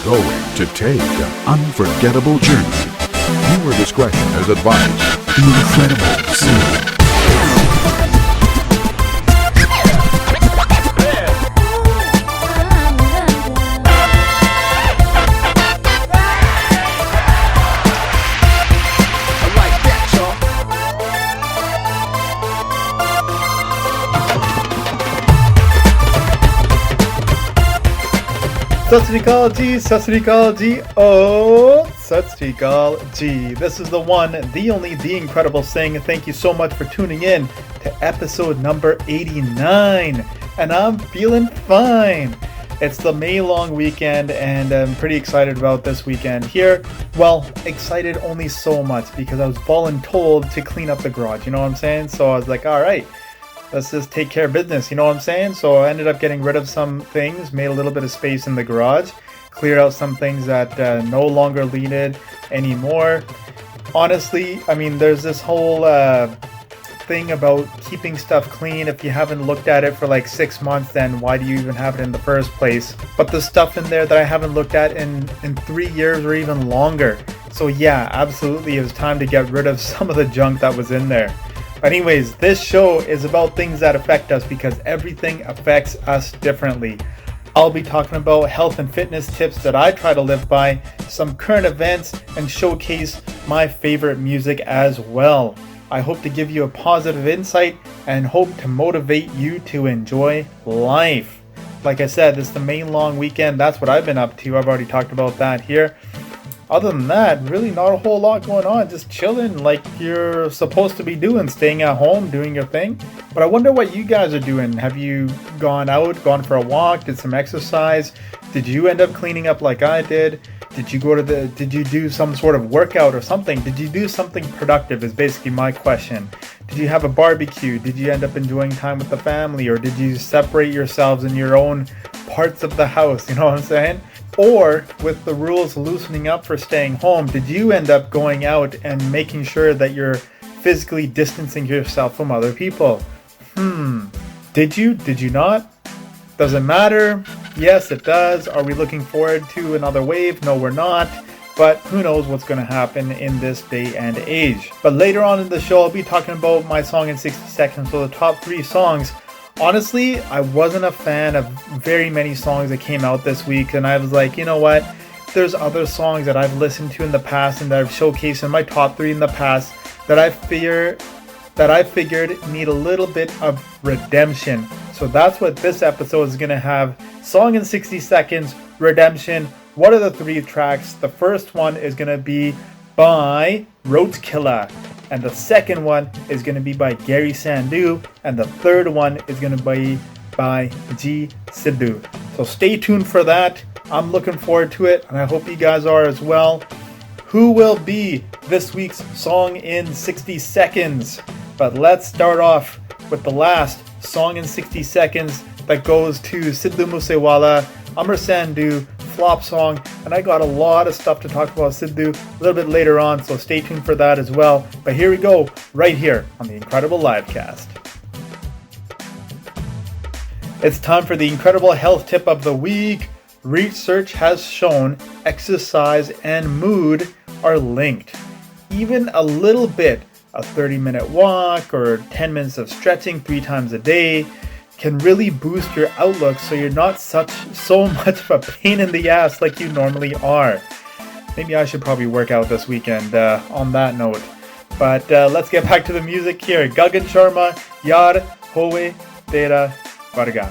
going to take an unforgettable journey. Viewer discretion is advised. The incredible Singh. Sat Sri Akal Ji, Sat Sri Akal Ji, oh, Sat Sri Akal Ji. This is the one, the only, the incredible Singh. Thank you so much for tuning in to episode number 89. And I'm feeling fine. It's the May long weekend and I'm pretty excited about this weekend here. Well, excited only so much because I was voluntold to clean up the garage, you know what I'm saying? So I was like, all right. Let's just take care of business, you know what I'm saying? So I ended up getting rid of some things, made a little bit of space in the garage, cleared out some things that no longer needed anymore. Honestly, I mean, there's this whole thing about keeping stuff clean. If you haven't looked at it for like 6 months, then why do you even have it in the first place? But the stuff in there that I haven't looked at in 3 years or even longer. So yeah, absolutely, it was time to get rid of some of the junk that was in there. Anyways, this show is about things that affect us because everything affects us differently. I'll be talking about health and fitness tips that I try to live by, some current events, and showcase my favorite music as well. I hope to give you a positive insight and hope to motivate you to enjoy life. Like I said, this is the May long weekend. That's what I've been up to. I've already talked about that here. Other than that, really not a whole lot going on. Just chilling like you're supposed to be doing. Staying at home, doing your thing. But I wonder what you guys are doing. Have you gone out, gone for a walk, did some exercise? Did you end up cleaning up like I did? Did you do some sort of workout or something? Did you do something productive is basically my question. Did you have a barbecue? Did you end up enjoying time with the family? Or did you separate yourselves in your own parts of the house? You know what I'm saying? Or, with the rules loosening up for staying home, did you end up going out and making sure that you're physically distancing yourself from other people? Did you? Did you not? Does it matter? Yes, it does. Are we looking forward to another wave? No, we're not. But who knows what's going to happen in this day and age. But later on in the show, I'll be talking about my song in 60 seconds. So the top 3 songs. Honestly, I wasn't a fan of very many songs that came out this week, and I was like, you know what? There's other songs that I've listened to in the past and that I've showcased in my top 3 in the past that I figured need a little bit of redemption. So that's what this episode is going to have. Song in 60 seconds, redemption. What are the 3 tracks? The first one is going to be by Roadkiller. And the second one is going to be by Garry Sandhu. And the third one is going to be by Sidhu. So stay tuned for that. I'm looking forward to it. And I hope you guys are as well. Who will be this week's song in 60 seconds? But let's start off with the last song in 60 seconds that goes to Sidhu Moosewala, Amar Sandhu, flop song, and I got a lot of stuff to talk about Sidhu a little bit later on, so stay tuned for that as well. But here we go, right here on the Incredible Livecast. It's time for the incredible health tip of the week. Research has shown exercise and mood are linked. Even a little bit, a 30-minute walk or 10 minutes of stretching 3 times a day can really boost your outlook so you're not so much of a pain in the ass like you normally are. Maybe I should probably work out this weekend on that note. But let's get back to the music here. Gagan, Sharma, Yaar, Howe, Tere, Warga.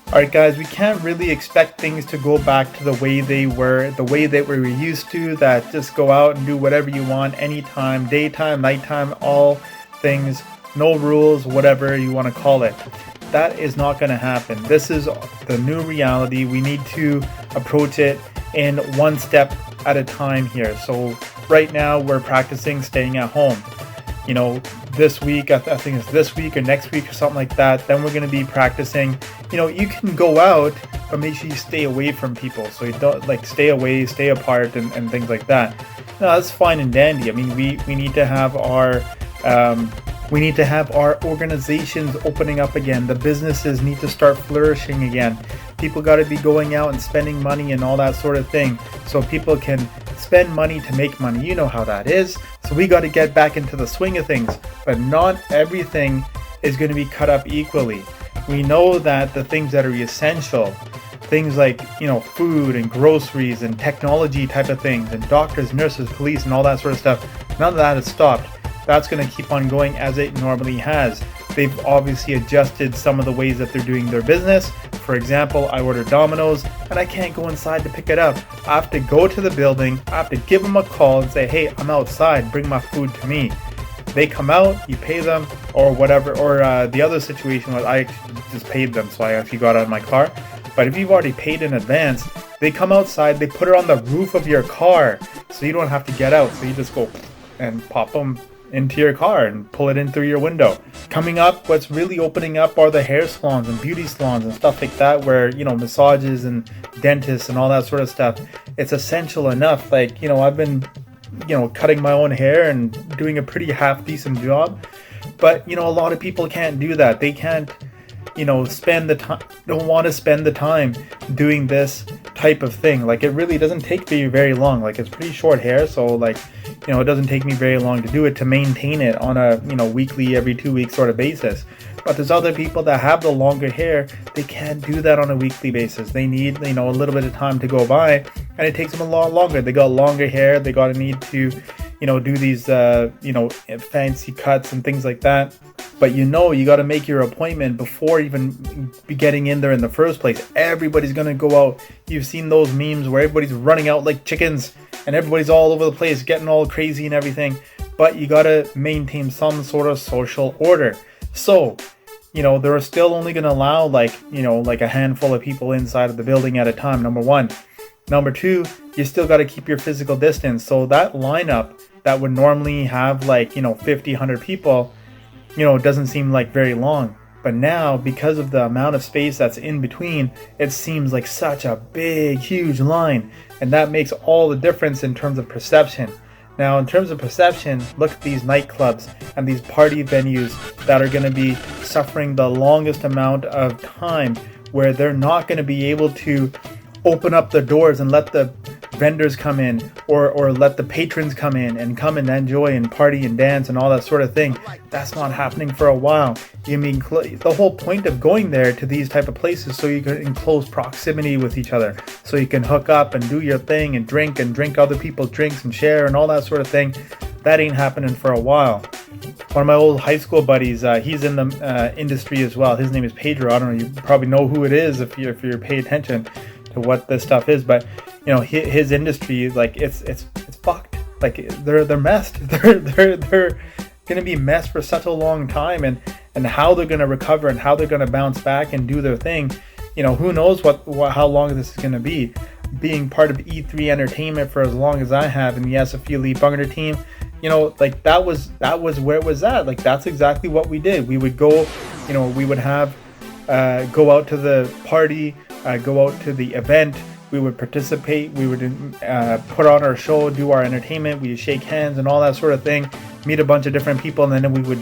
Alright guys, we can't really expect things to go back to the way they were, the way that we were used to, that just go out and do whatever you want anytime, daytime, nighttime, all things. No rules, whatever you want to call it. That is not going to happen. This is the new reality. We need to approach it in one step at a time here. So right now we're practicing staying at home. You know, this week, I think it's this week or next week or something like that. Then we're going to be practicing. You know, you can go out, but make sure you stay away from people. So you don't stay away, stay apart and things like that. No, that's fine and dandy. I mean, we need to have our organizations opening up again. The businesses need to start flourishing again. People got to be going out and spending money and all that sort of thing, so people can spend money to make money. You know how that is. So we got to get back into the swing of things, but not everything is going to be cut up equally. We know that the things that are essential, things like, food and groceries and technology type of things and doctors, nurses, police and all that sort of stuff, none of that has stopped. That's going to keep on going as it normally has. They've obviously adjusted some of the ways that they're doing their business. For example, I order Domino's and I can't go inside to pick it up. I have to go to the building, I have to give them a call and say, hey, I'm outside, bring my food to me. They come out, you pay them or whatever. Or the other situation was I actually just paid them, so I actually got out of my car. But if you've already paid in advance, they come outside, they put it on the roof of your car so you don't have to get out. So you just go and pop them into your car and pull it in through your window. Coming up, what's really opening up are the hair salons and beauty salons and stuff like that, where, massages and dentists and all that sort of stuff. It's essential enough. Like, I've been, cutting my own hair and doing a pretty half decent job. But, a lot of people can't do that. They can't, spend the time, don't want to spend the time doing this type of thing. Like, it really doesn't take me very long. Like, it's pretty short hair, so like, it doesn't take me very long to do it, to maintain it on a, weekly, every 2 week sort of basis. But there's other people that have the longer hair, they can't do that on a weekly basis. They need, a little bit of time to go by, and it takes them a lot longer. They got longer hair, they got to need to, do these, fancy cuts and things like that. But you got to make your appointment before even be getting in there in the first place. Everybody's going to go out. You've seen those memes where everybody's running out like chickens and everybody's all over the place getting all crazy and everything. But you got to maintain some sort of social order. So, they're still only going to allow like a handful of people inside of the building at a time, number one. Number two, you still got to keep your physical distance. So that lineup that would normally have 50, 100 people, doesn't seem like very long. But now, because of the amount of space that's in between, it seems like such a big, huge line. And that makes all the difference in terms of perception. Now, in terms of perception, look at these nightclubs and these party venues that are going to be suffering the longest amount of time, where they're not going to be able to open up the doors and let the vendors come in, or let the patrons come in and enjoy and party and dance and all that sort of thing. That's not happening for a while. The whole point of going there to these type of places, so you can in close proximity with each other, so you can hook up and do your thing and drink other people's drinks and share and all that sort of thing. That ain't happening for a while. One of my old high school buddies, he's in the industry as well. His name is Pedro. I don't know, you probably know who it is if you pay attention to what this stuff is, but his industry, like, it's fucked. Like, they're messed. They're gonna be messed for such a long time, and how they're gonna recover and how they're gonna bounce back and do their thing, who knows how long this is gonna be. Being part of E3 Entertainment for as long as I have, and yes, a few Elite Bhangra team, like that was where it was at. Like, that's exactly what we did. We would go, we would have go out to the party, go out to the event. We would participate, we would put on our show, do our entertainment, we would shake hands and all that sort of thing, meet a bunch of different people, and then we would,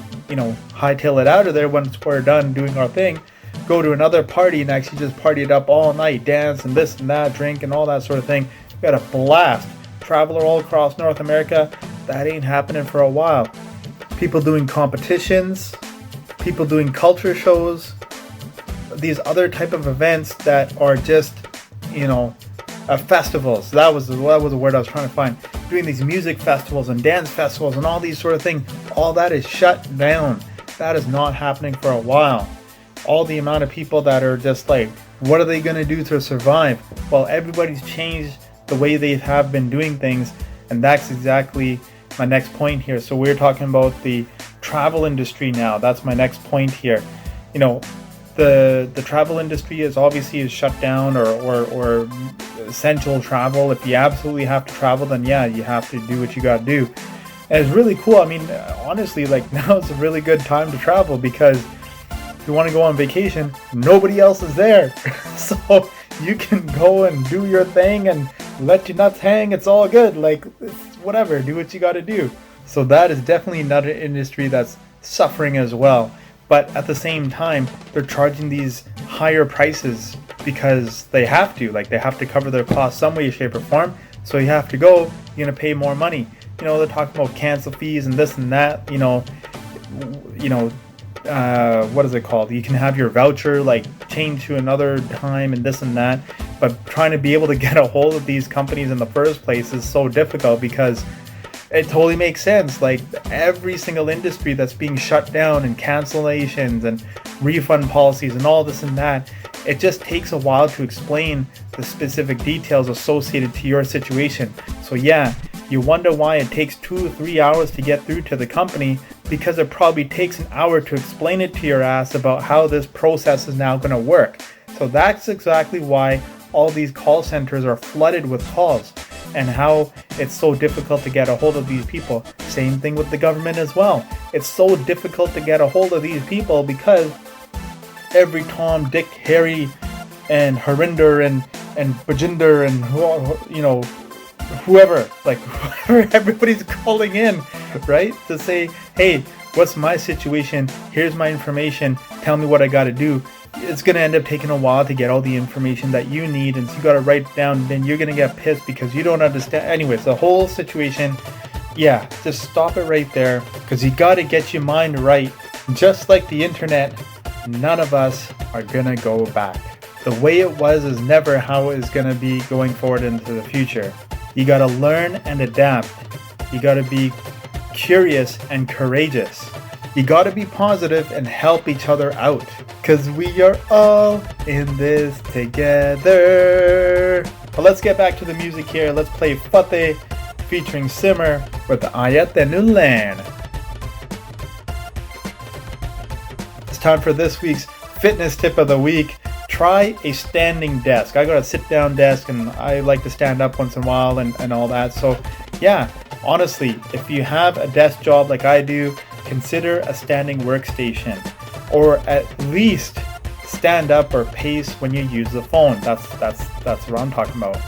hightail it out of there once we're done doing our thing, go to another party and actually just party it up all night, dance and this and that, drink and all that sort of thing. We had a blast. Travel all across North America. That ain't happening for a while. People doing competitions, people doing culture shows, these other type of events that are just, festivals. That was the word I was trying to find. Doing these music festivals and dance festivals and all these sort of things, all that is shut down. That is not happening for a while. All the amount of people that are just like, what are they going to do to survive? Well, everybody's changed the way they have been doing things, and that's exactly my next point here. So we're talking about the travel industry now. That's my next point here. The travel industry is obviously shut down, or essential travel. If you absolutely have to travel, then yeah, you have to do what you got to do. And it's really cool. I mean, honestly, like, now it's a really good time to travel, because if you want to go on vacation, nobody else is there. So you can go and do your thing and let your nuts hang. It's all good. Like, it's whatever, do what you got to do. So that is definitely another industry that's suffering as well. but at the same time, they're charging these higher prices because they have to. Like, they have to cover their costs some way, shape, or form. So you have to go, you're going to pay more money. You know, they're talking about cancel fees and this and that, what is it called? You can have your voucher, like, change to another time and this and that. But trying to be able to get a hold of these companies in the first place is so difficult because it totally makes sense. Like, every single industry that's being shut down and cancellations and refund policies and all this and that, it just takes a while to explain the specific details associated to your situation. So yeah, you wonder why it takes 2 or 3 hours to get through to the company, because it probably takes an hour to explain it to your ass about how this process is now going to work. So that's exactly why all these call centers are flooded with calls, and how it's so difficult to get a hold of these people. Same thing with the government as well. It's so difficult to get a hold of these people because every Tom, Dick, Harry, and Harinder and Bajinder and whoever, everybody's calling in, right? To say, hey, what's my situation? Here's my information. Tell me what I got to do. It's going to end up taking a while to get all the information that you need, and so you got to write it down, and then you're going to get pissed because you don't understand. Anyways, the whole situation, yeah, just stop it right there, because you got to get your mind right. Just like the internet, none of us are going to go back. The way it was is never how it is going to be going forward into the future. You got to learn and adapt. You got to be curious and courageous. You got to be positive and help each other out, because we are all in this together. But let's get back to the music here. Let's play Fateh featuring Simmer with Ayat Nulan. It's time for this week's fitness tip of the week. Try a standing desk. I got a sit down desk and I like to stand up once in a while and all that. So yeah, honestly, if you have a desk job like I do, consider a standing workstation, or at least stand up or pace when you use the phone. That's what I'm talking about.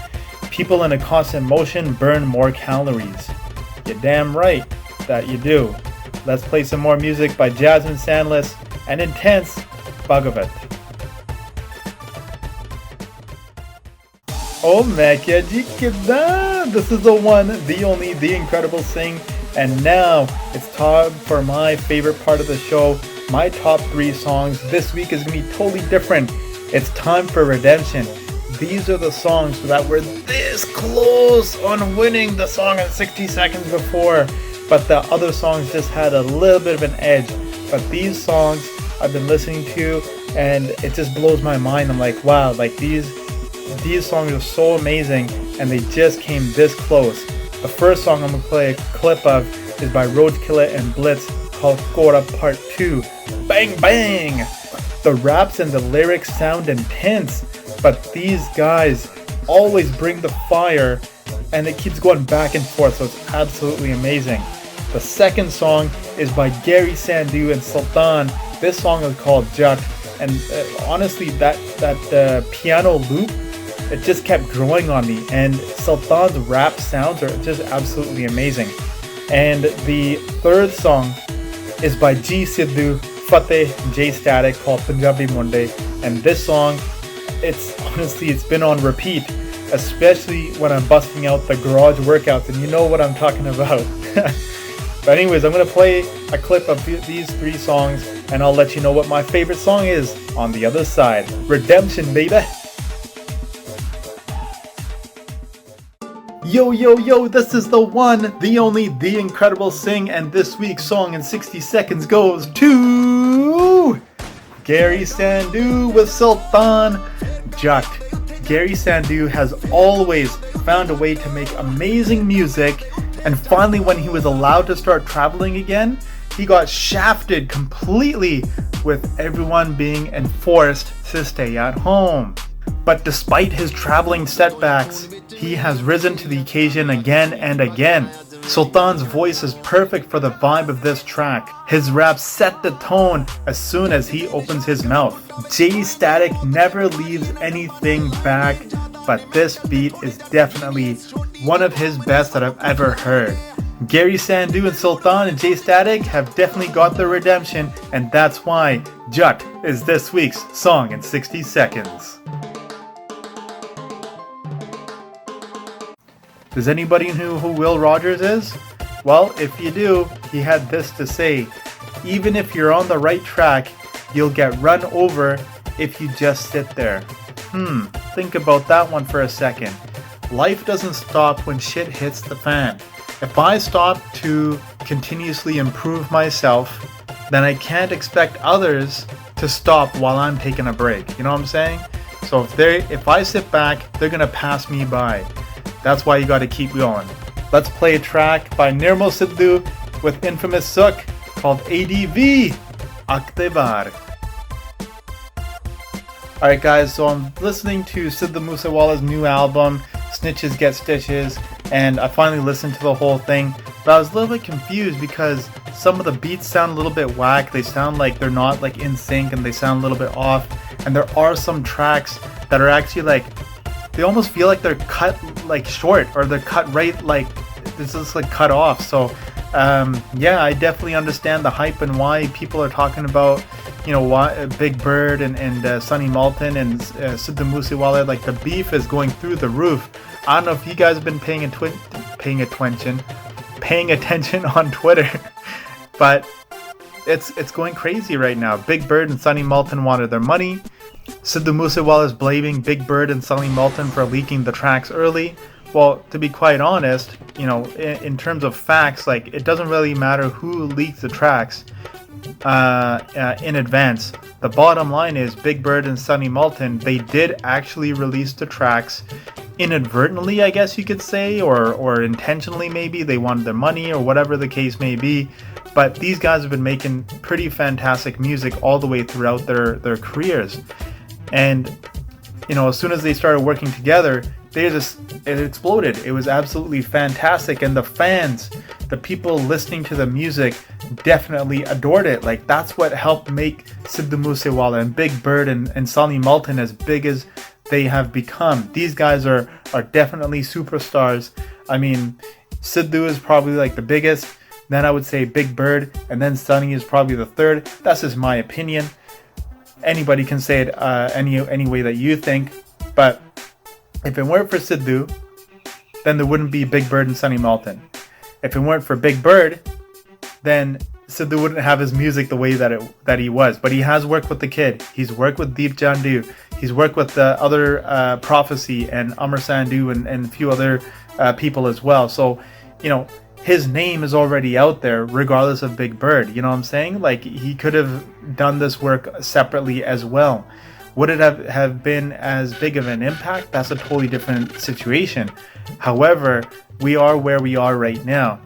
People in a constant motion burn more calories. You're damn right that you do. Let's play some more music by Jasmine Sandless and Intense Bhagavat. Oh my God, Giddha! This is the one, the only, the incredible Singh. And now it's time for my favorite part of the show, my top 3 songs. This week is going to be totally different. It's time for redemption. These are the songs that were this close on winning the song in 60 seconds before, but the other songs just had a little bit of an edge. But these songs I've been listening to, and it just blows my mind. I'm like, wow, like these songs are so amazing, and they just came this close. The first song I'm going to play a clip of is by Roadkiller and Blitz, called Kora Part 2. Bang bang! The raps and the lyrics sound intense, but these guys always bring the fire, and it keeps going back and forth, so it's absolutely amazing. The second song is by Garry, Sandhu, and Sultaan. This song is called Jatt, and honestly, that piano loop, it just kept growing on me, and Sultaan's rap sounds are just absolutely amazing. And the third song is by Sidhu, Fateh, and Statik, called Punjabi Munde. And this song, it's been on repeat, especially when I'm busting out the garage workouts, and you know what I'm talking about. But anyways, I'm going to play a clip of these 3 songs, and I'll let you know what my favorite song is on the other side. Redemption, baby! Yo, this is the one, the only, the incredible Singh, and this week's song in 60 seconds goes to Garry Sandhu with Sultaan, Jatt. Garry Sandhu has always found a way to make amazing music, and finally when he was allowed to start traveling again, he got shafted completely with everyone being enforced to stay at home. But despite his traveling setbacks, he has risen to the occasion again and again. Sultaan's voice is perfect for the vibe of this track. His raps set the tone as soon as he opens his mouth. Statik never leaves anything back, but this beat is definitely one of his best that I've ever heard. Garry, Sandhu, and Sultaan and Statik have definitely got their redemption, and that's why Jatt is this week's Song in 60 Seconds. Does anybody know who Will Rogers is? Well, if you do, he had this to say: even if you're on the right track, you'll get run over if you just sit there. Think about that one for a second. Life doesn't stop when shit hits the fan. If I stop to continuously improve myself, then I can't expect others to stop while I'm taking a break. You know what I'm saying? So if I sit back, they're gonna pass me by. That's why you gotta keep going. Let's play a track by Nirmal Sidhu with infamous Sook called ADV Aktebar. Alright guys, so I'm listening to Sidhu Moosewala's new album, Snitches Get Stitches, and I finally listened to the whole thing, but I was a little bit confused because some of the beats sound a little bit whack. They sound like they're not like in sync, and they sound a little bit off, and there are some tracks that are actually like, they almost feel like they're cut like short, or they're cut right, like this is like cut off. So yeah, I definitely understand the hype and why people are talking about, you know, why Big Bird and Sunny Malton and Sidhu Moosewala, like the beef is going through the roof. I don't know if you guys have been paying attention on Twitter, but it's going crazy right now. Big Bird and Sunny Malton wanted their money. Sidhu Moosewala is blaming Big Bird and Sunny Malton for leaking the tracks early. Well, to be quite honest, you know, in terms of facts, like it doesn't really matter who leaked the tracks in advance. The bottom line is Big Bird and Sunny Malton, they did actually release the tracks inadvertently, I guess you could say, or intentionally maybe. They wanted their money or whatever the case may be. But these guys have been making pretty fantastic music all the way throughout their careers. And, you know, as soon as they started working together, it exploded. It was absolutely fantastic, and the fans, the people listening to the music, definitely adored it. Like that's what helped make Sidhu Moosewala and Big Bird and Sunny Malton as big as they have become. These guys are definitely superstars. I mean, Sidhu is probably like the biggest, then I would say Big Bird, and then Sunny is probably the third. That's just my opinion. Anybody can say it any way that you think, but if it weren't for Sidhu, then there wouldn't be Big Bird and Sunny Malton. If it weren't for Big Bird, then Sidhu wouldn't have his music the way that he was. But he has worked with the kid. He's worked with Deep Jandu. He's worked with the other Prophecy and Amar Sandhu and a few other people as well. So, you know, his name is already out there regardless of Big Bird. You know what I'm saying? Like he could have done this work separately as well. Would it have been as big of an impact? That's a totally different situation. However, we are where we are right now.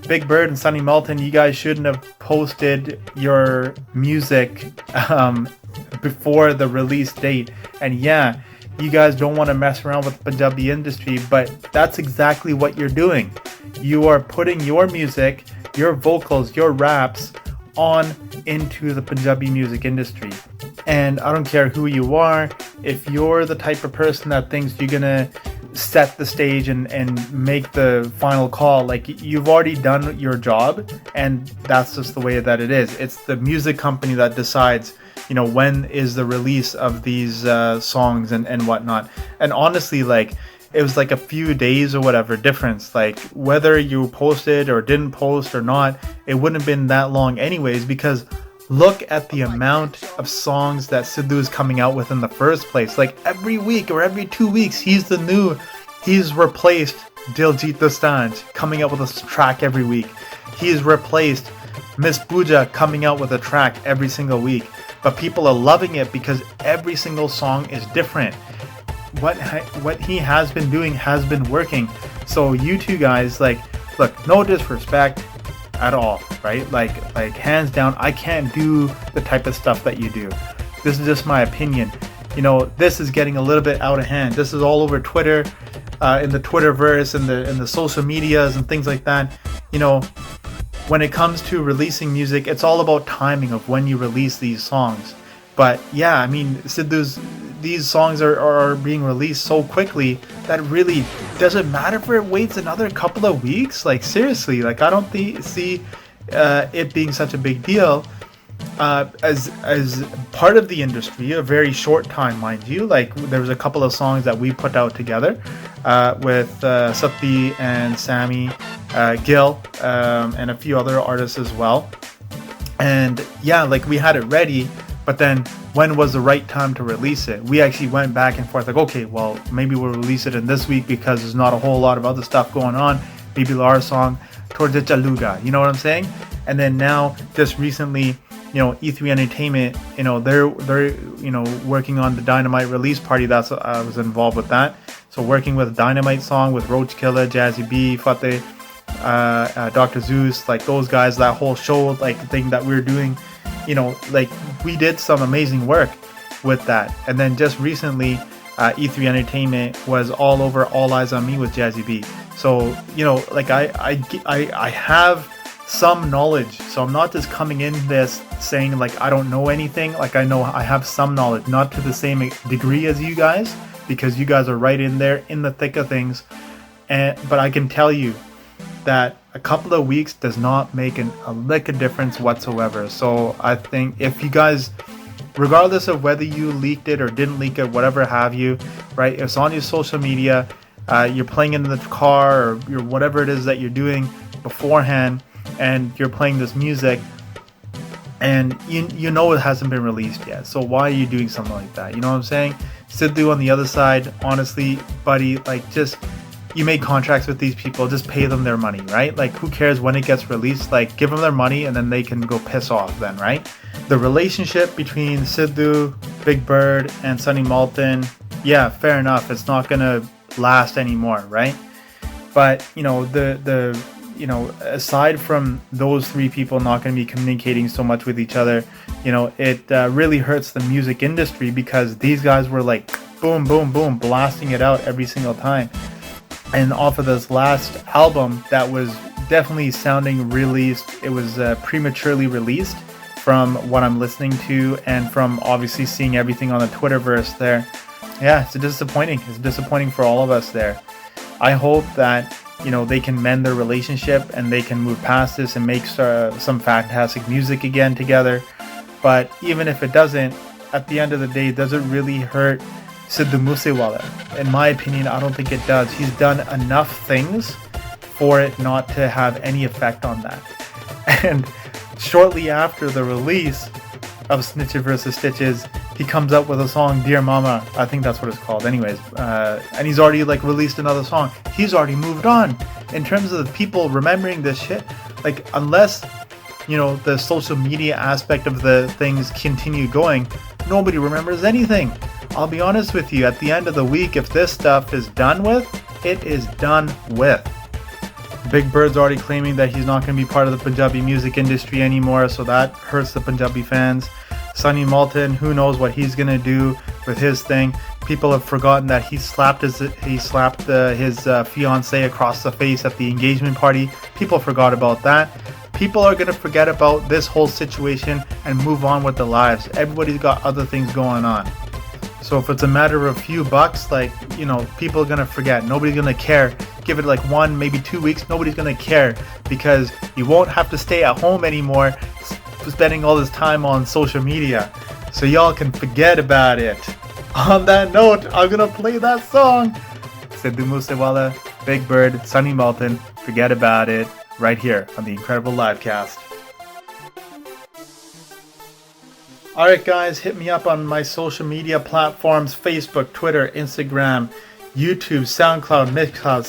Big Bird and Sunny Malton, you guys shouldn't have posted your music before the release date. And yeah, you guys don't want to mess around with the Punjabi industry, but that's exactly what you're doing. You are putting your music, your vocals, your raps on into the Punjabi music industry. And I don't care who you are, if you're the type of person that thinks you're gonna set the stage and make the final call, like you've already done your job, and that's just the way that it is. It's the music company that decides, you know, when is the release of these songs and whatnot. And honestly, like it was like a few days or whatever difference. Like whether you posted or didn't post or not, it wouldn't have been that long anyways, because look at the amount of songs that Sidhu is coming out with in the first place. Like every week or every 2 weeks, he's replaced Diljit Dosanjh coming out with a track every week. He's replaced Miss Pooja coming out with a track every single week. But people are loving it because every single song is different. What he has been doing has been working. So you two guys, like, look, no disrespect at all, right? Like hands down, I can't do the type of stuff that you do. This is just my opinion. You know, this is getting a little bit out of hand. This is all over Twitter, in the Twitterverse, and the social medias and things like that. You know, when it comes to releasing music, it's all about timing of when you release these songs. But yeah, I mean, these songs are being released so quickly that really doesn't matter if it waits another couple of weeks. Like seriously, like I don't see it being such a big deal. As part of the industry, a very short time, mind you. Like there was a couple of songs that we put out together with Sati and Sammy, Gil, and a few other artists as well. And yeah, like we had it ready, but then when was the right time to release it? We actually went back and forth like, okay, well, maybe we'll release it in this week because there's not a whole lot of other stuff going on. Maybe our song, Towards Chaluga, you know what I'm saying? And then now, just recently, E3 Entertainment, they're working on the Dynamite release party. That's I was involved with that. So working with Dynamite song with Roach Killer, Jazzy B, Fateh, Dr. Zeus, like those guys, that whole show like thing that we were doing, like we did some amazing work with that. And then just recently, E3 Entertainment was all over All Eyes on Me with Jazzy B. So like I have some knowledge, so I'm not just coming in this saying like I don't know anything. Like I know I have some knowledge, not to the same degree as you guys, because you guys are right in there in the thick of things. But I can tell you that a couple of weeks does not make a lick of difference whatsoever. So I think if you guys, regardless of whether you leaked it or didn't leak it, whatever have you, right? It's on your social media. You're playing it in the car or whatever it is that you're doing beforehand, and you're playing this music, and you know it hasn't been released yet. So why are you doing something like that? You know what I'm saying? Sidhu on the other side, honestly, buddy, like just you make contracts with these people, just pay them their money, right? Like who cares when it gets released? Like give them their money and then they can go piss off then, right? The relationship between Sidhu, Big Bird, and Sunny Malton, yeah, fair enough. It's not gonna last anymore, right? But aside from those three people not going to be communicating so much with each other, it really hurts the music industry, because these guys were like boom, boom, boom, blasting it out every single time. And off of this last album, that was definitely sounding released. It was prematurely released from what I'm listening to and from obviously seeing everything on the Twitterverse there. Yeah, it's disappointing. It's disappointing for all of us there. I hope that they can mend their relationship and they can move past this and make some fantastic music again together. But even if it doesn't, at the end of the day, does it really hurt Sidhu Moosewala? In my opinion, I don't think it does. He's done enough things for it not to have any effect on that. And shortly after the release of Snitches vs. Stitches, he comes up with a song, Dear Mama, I think that's what it's called anyways, and he's already like released another song. He's already moved on. In terms of the people remembering this shit, like unless the social media aspect of the things continue going, nobody remembers anything. I'll be honest with you, at the end of the week, if this stuff is done with, it is done with. Big Bird's already claiming that he's not going to be part of the Punjabi music industry anymore, so that hurts the Punjabi fans. Sunny Malton, who knows what he's going to do with his thing. People have forgotten that he slapped his fiance across the face at the engagement party. People forgot about that. People are going to forget about this whole situation and move on with their lives. Everybody's got other things going on. So if it's a matter of a few bucks, like, people are going to forget. Nobody's going to care. Give it like 1, maybe 2 weeks. Nobody's going to care, because you won't have to stay at home anymore spending all this time on social media. So y'all can forget about it. On that note, I'm going to play that song. Sidhu Moosewala, Big Bird, Sunny Malton, Forget About It, right here on the Incredible Livecast. Alright guys, hit me up on my social media platforms, Facebook, Twitter, Instagram, YouTube, Soundcloud, Mixcloud,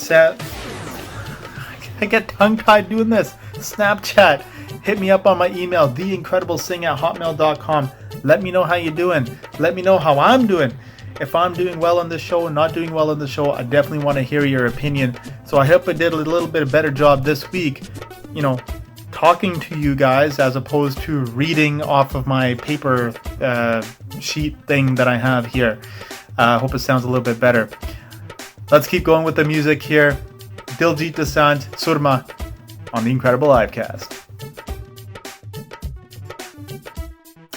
I get tongue-tied doing this, Snapchat. Hit me up on my email, theincrediblesing@hotmail.com. Let me know how you're doing. Let me know how I'm doing. If I'm doing well on the show, not doing well on the show, I definitely want to hear your opinion. So I hope I did a little bit better job this week, talking to you guys as opposed to reading off of my paper sheet thing that I have here. I hope it sounds a little bit better. Let's keep going with the music here. Diljit Dosanjh, Surma on the Incredible Livecast.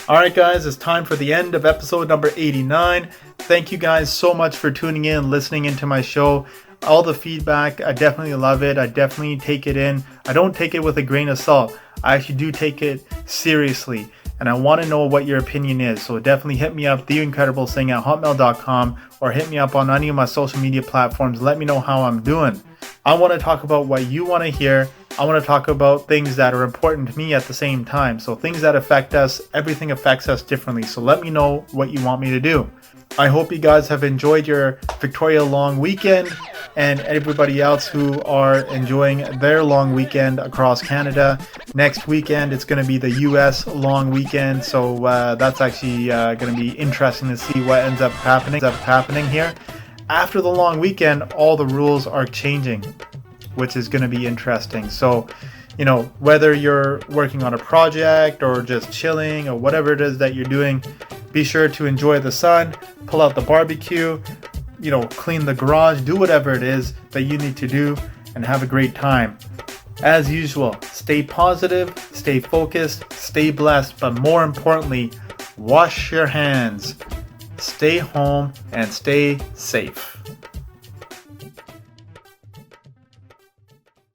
Alright guys, it's time for the end of episode number 89. Thank you guys so much for tuning in, listening into my show. All the feedback, I definitely love it. I definitely take it in. I don't take it with a grain of salt. I actually do take it seriously. And I want to know what your opinion is. So definitely hit me up, theincrediblesing@hotmail.com, or hit me up on any of my social media platforms. Let me know how I'm doing. I want to talk about what you want to hear. I want to talk about things that are important to me at the same time. So things that affect us, everything affects us differently. So let me know what you want me to do. I hope you guys have enjoyed your Victoria long weekend, and everybody else who are enjoying their long weekend across Canada. Next weekend, it's going to be the US long weekend. So that's actually going to be interesting to see what ends up happening here. After the long weekend, all the rules are changing, which is going to be interesting. So, you know, whether you're working on a project or just chilling or whatever it is that you're doing, be sure to enjoy the sun, pull out the barbecue, you know, clean the garage, do whatever it is that you need to do, and have a great time. As usual, stay positive, stay focused, stay blessed, but more importantly, wash your hands, stay home, and stay safe.